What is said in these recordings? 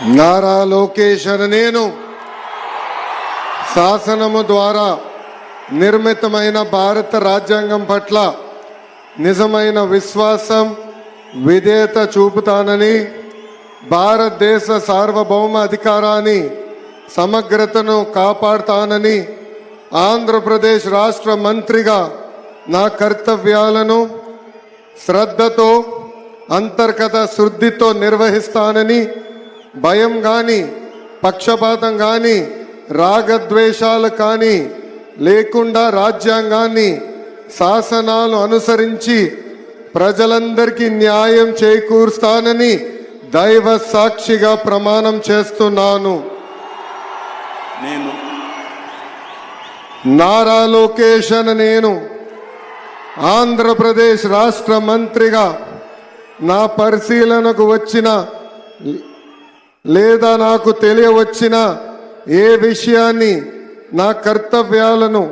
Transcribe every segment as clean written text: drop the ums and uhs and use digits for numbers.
నారా లోకేష్ అనే నేను శాసనము ద్వారా నిర్మితమైన భారత రాజ్యాంగం పట్ల నిజమైన విశ్వాసం విధేయత చూపుతానని, భారతదేశ సార్వభౌమ అధికారాన్ని సమగ్రతను కాపాడుతానని, ఆంధ్రప్రదేశ్ రాష్ట్ర మంత్రిగా నా కర్తవ్యాలను శ్రద్ధతో అంతర్గత శుద్ధితో నిర్వహిస్తానని, భయం కానీ పక్షపాతం కానీ రాగద్వేషాలు కానీ లేకుండా రాజ్యాంగాన్ని శాసనాలు అనుసరించి ప్రజలందరికీ న్యాయం చేకూరుస్తానని దైవ సాక్షిగా ప్రమాణం చేస్తున్నాను. నేను నారా లోకేష్ అనే నేను ఆంధ్రప్రదేశ్ రాష్ట్ర మంత్రిగా నా పరిశీలనకు వచ్చిన లేదా నాకు తెలియవచ్చిన ఏ విషయాన్ని నా కర్తవ్యాలను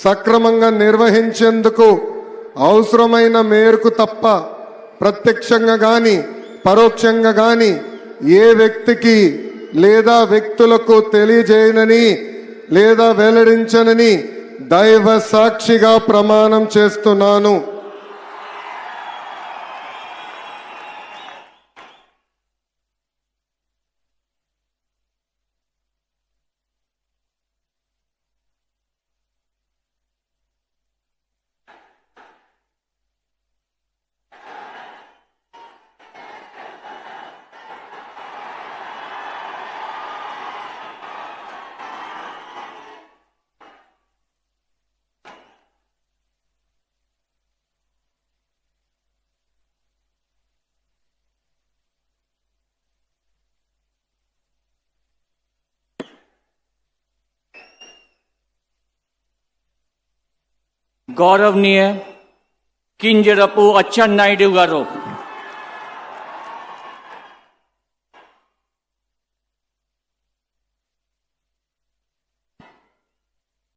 సక్రమంగా నిర్వహించేందుకు అవసరమైన మేరకు తప్ప ప్రత్యక్షంగా కానీ పరోక్షంగా కానీ ఏ వ్యక్తికి లేదా వ్యక్తులకు తెలియజేయనని లేదా వెల్లడించనని దైవ సాక్షిగా ప్రమాణం చేస్తున్నాను. गौरवनीय किंजरपु अच्చెన్నాయుడు गारू